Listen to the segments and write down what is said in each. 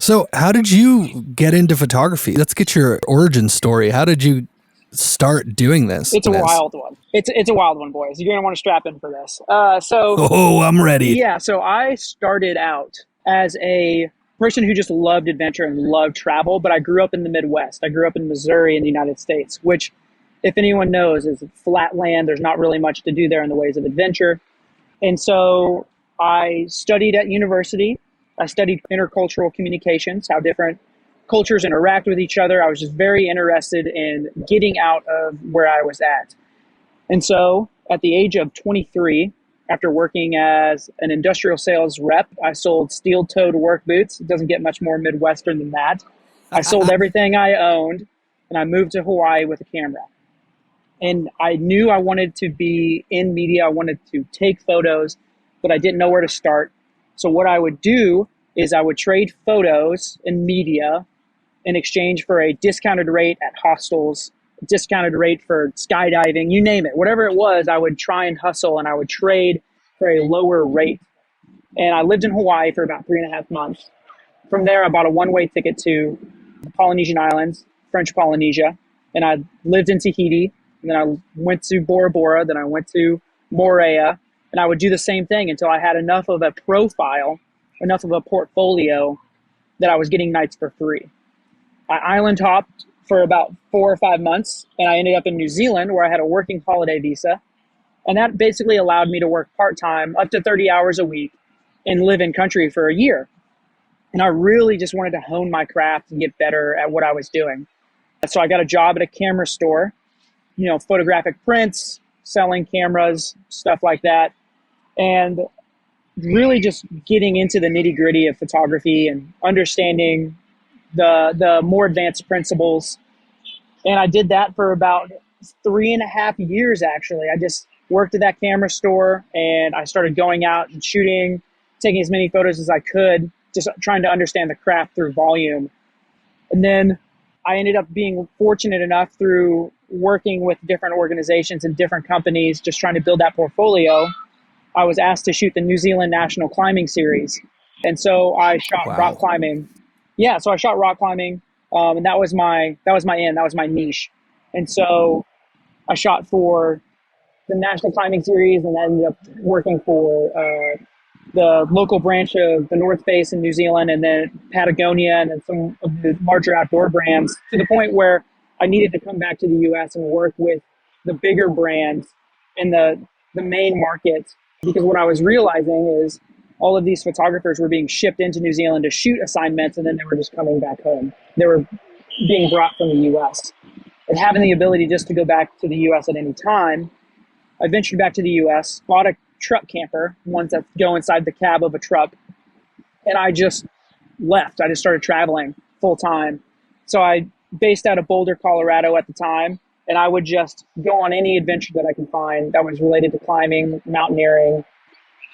So how did you get into photography? Let's get your origin story. How did you start doing this? It's a wild one. It's a wild one, boys. You're gonna want to strap in for this. Oh, I'm ready. Yeah, so I started out as a person who just loved adventure and loved travel, but I grew up in the Midwest. I grew up in Missouri in the United States, which, if anyone knows, is flat land. There's not really much to do there in the ways of adventure. And so I studied at university. I studied intercultural communications, how different cultures interact with each other. I was just very interested in getting out of where I was at. And so at the age of 23, after working as an industrial sales rep, I sold steel-toed work boots. It doesn't get much more Midwestern than that. I sold everything I owned, and I moved to Hawaii with a camera. And I knew I wanted to be in media. I wanted to take photos, but I didn't know where to start. So what I would do is I would trade photos and media in exchange for a discounted rate at hostels, discounted rate for skydiving, you name it. Whatever it was, I would try and hustle and I would trade for a lower rate. And I lived in Hawaii for about 3.5 months. From there, I bought a one-way ticket to the Polynesian Islands, French Polynesia, and I lived in Tahiti. And then I went to Bora Bora, then I went to Moorea, and I would do the same thing until I had enough of a profile, enough of a portfolio that I was getting nights for free. I island hopped for about 4 or 5 months, and I ended up in New Zealand where I had a working holiday visa. And that basically allowed me to work part-time, up to 30 hours a week, and live in country for a year. And I really just wanted to hone my craft and get better at what I was doing. So I got a job at a camera store, photographic prints, selling cameras, stuff like that. And really just getting into the nitty-gritty of photography and understanding the more advanced principles. And I did that for about 3.5 years, actually. I just worked at that camera store and I started going out and shooting, taking as many photos as I could, just trying to understand the craft through volume. And then I ended up being fortunate enough through working with different organizations and different companies, just trying to build that portfolio. I was asked to shoot the New Zealand National Climbing Series. And so I shot rock climbing. Yeah, so I shot rock climbing, and that was my niche. And so I shot for the National Climbing Series, and I ended up working for the local branch of the North Face in New Zealand, and then Patagonia, and then some of the larger outdoor brands, to the point where I needed to come back to the U.S. and work with the bigger brands in the main market, because what I was realizing is all of these photographers were being shipped into New Zealand to shoot assignments, and then they were just coming back home. They were being brought from the U.S. And having the ability just to go back to the U.S. at any time, I ventured back to the U.S., bought a truck camper, ones that go inside the cab of a truck, and I just left. I just started traveling full time. So I based out of Boulder, Colorado at the time, and I would just go on any adventure that I could find that was related to climbing, mountaineering,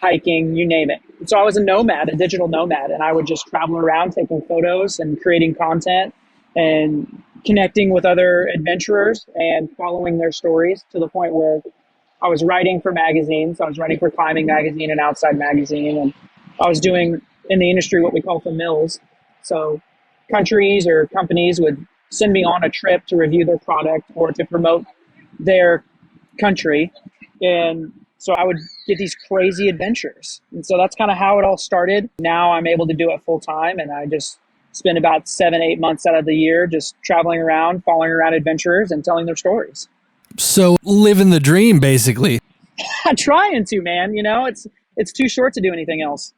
hiking, you name it. So I was a nomad, a digital nomad, and I would just travel around taking photos and creating content and connecting with other adventurers and following their stories, to the point where I was writing for magazines. I was writing for Climbing Magazine and Outside Magazine, and I was doing in the industry what we call famils. So countries or companies would send me on a trip to review their product or to promote their country. And so I would get these crazy adventures. And so that's kind of how it all started. Now I'm able to do it full time, and I just spend about 7-8 months out of the year just traveling around, following around adventurers and telling their stories. So living the dream, basically. I'm trying to, man. It's too short to do anything else.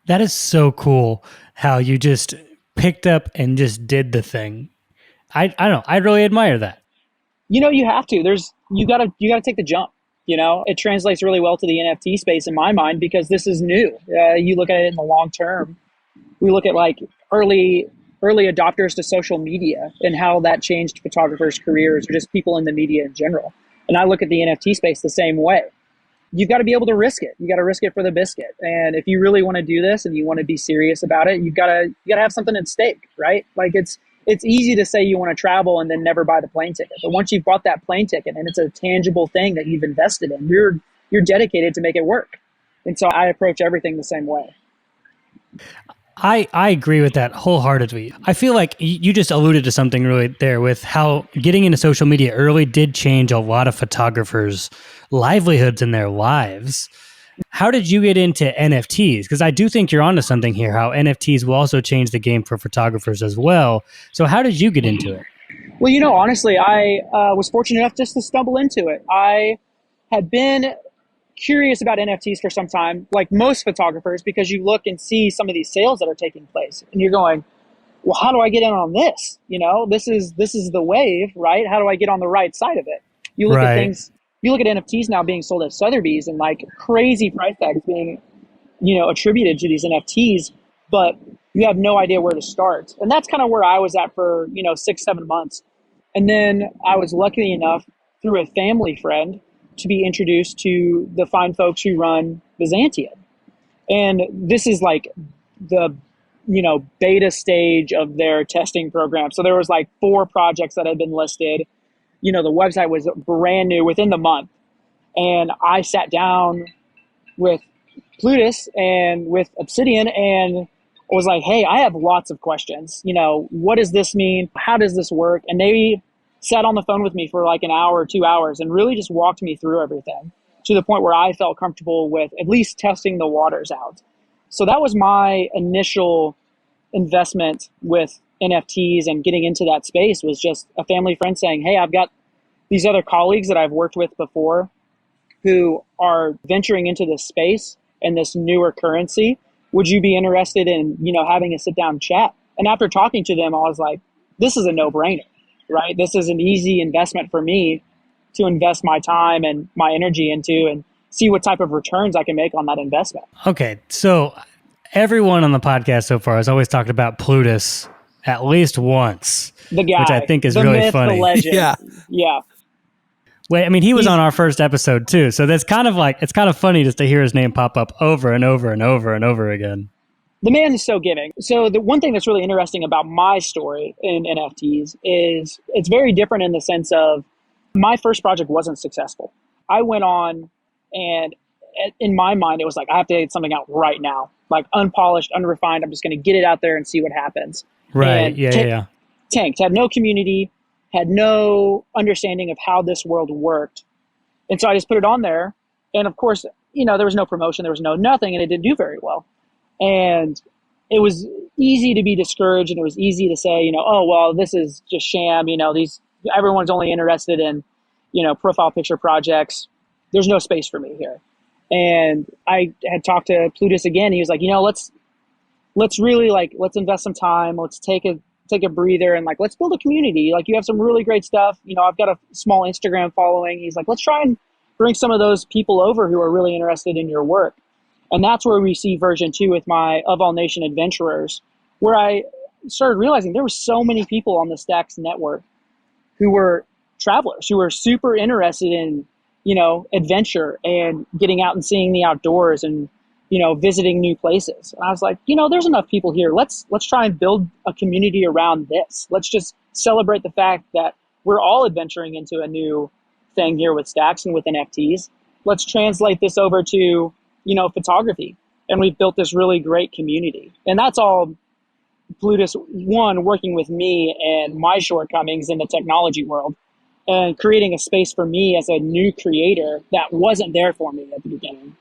That is so cool how you just picked up and just did the thing. I don't know. I really admire that. You have to. You gotta take the jump. It translates really well to the NFT space in my mind, because this is new. You look at it in the long term. We look at like early adopters to social media and how that changed photographers' careers, or just people in the media in general. And I look at the NFT space the same way. You've got to be able to risk it. You got to risk it for the biscuit. And if you really want to do this and you want to be serious about it, you got to have something at stake, right? Like it's easy to say you want to travel and then never buy the plane ticket. But once you've bought that plane ticket and it's a tangible thing that you've invested in, you're dedicated to make it work. And so I approach everything the same way. I agree with that wholeheartedly. I feel like you just alluded to something really there with how getting into social media early did change a lot of photographers' livelihoods in their lives. How did you get into NFTs? Because I do think you're onto something here, how NFTs will also change the game for photographers as well. So how did you get into it? Well, honestly, I was fortunate enough just to stumble into it. I had been curious about NFTs for some time, like most photographers, because you look and see some of these sales that are taking place, and you're going, "Well, how do I get in on this? This is the wave, right? How do I get on the right side of it?" You look at Right. things, you look at NFTs now being sold at Sotheby's and like crazy price tags being, attributed to these NFTs, but you have no idea where to start. And that's kind of where I was at for, 6, 7 months. And then I was lucky enough through a family friend to be introduced to the fine folks who run Byzantium. And this is like the, beta stage of their testing program. So there was like 4 projects that had been listed. The website was brand new within the month. And I sat down with Plutus and with Obsidian and was like, hey, I have lots of questions. What does this mean? How does this work? And they sat on the phone with me for like an hour or 2 hours and really just walked me through everything to the point where I felt comfortable with at least testing the waters out. So that was my initial investment with NFTs and getting into that space, was just a family friend saying, hey, I've got these other colleagues that I've worked with before who are venturing into this space and this newer currency. Would you be interested in, having a sit down chat? And after talking to them, I was like, this is a no brainer, right? This is an easy investment for me to invest my time and my energy into and see what type of returns I can make on that investment. Okay. So everyone on the podcast so far has always talked about Plutus at least once, The guy, which I think is the really myth, funny. the legend. Yeah. Yeah. Wait, I mean, he was on our first episode too. So that's kind of like, it's kind of funny just to hear his name pop up over and over and over and over again. The man is so giving. So the one thing that's really interesting about my story in NFTs is it's very different in the sense of my first project wasn't successful. I went on and in my mind, it was like, I have to get something out right now, like unpolished, unrefined. I'm just going to get it out there and see what happens. Right. And Yeah. tanked, had no community, had no understanding of how this world worked. And so I just put it on there. And of course, there was no promotion, there was no nothing, and it didn't do very well. And it was easy to be discouraged, and it was easy to say, oh, well, this is just sham. Everyone's only interested in, profile picture projects. There's no space for me here. And I had talked to Plutus again. He was like, let's really let's invest some time. Let's take a breather and let's build a community. You have some really great stuff. I've got a small Instagram following. He's like, let's try and bring some of those people over who are really interested in your work. And that's where we see version 2 with my Of All Nation Adventurers, where I started realizing there were so many people on the Stacks network who were travelers, who were super interested in, adventure and getting out and seeing the outdoors and, visiting new places. And I was like, there's enough people here. Let's try and build a community around this. Let's just celebrate the fact that we're all adventuring into a new thing here with Stacks and with NFTs. Let's translate this over to, photography. And we've built this really great community. And that's all Plutus, one, working with me and my shortcomings in the technology world and creating a space for me as a new creator that wasn't there for me at the beginning.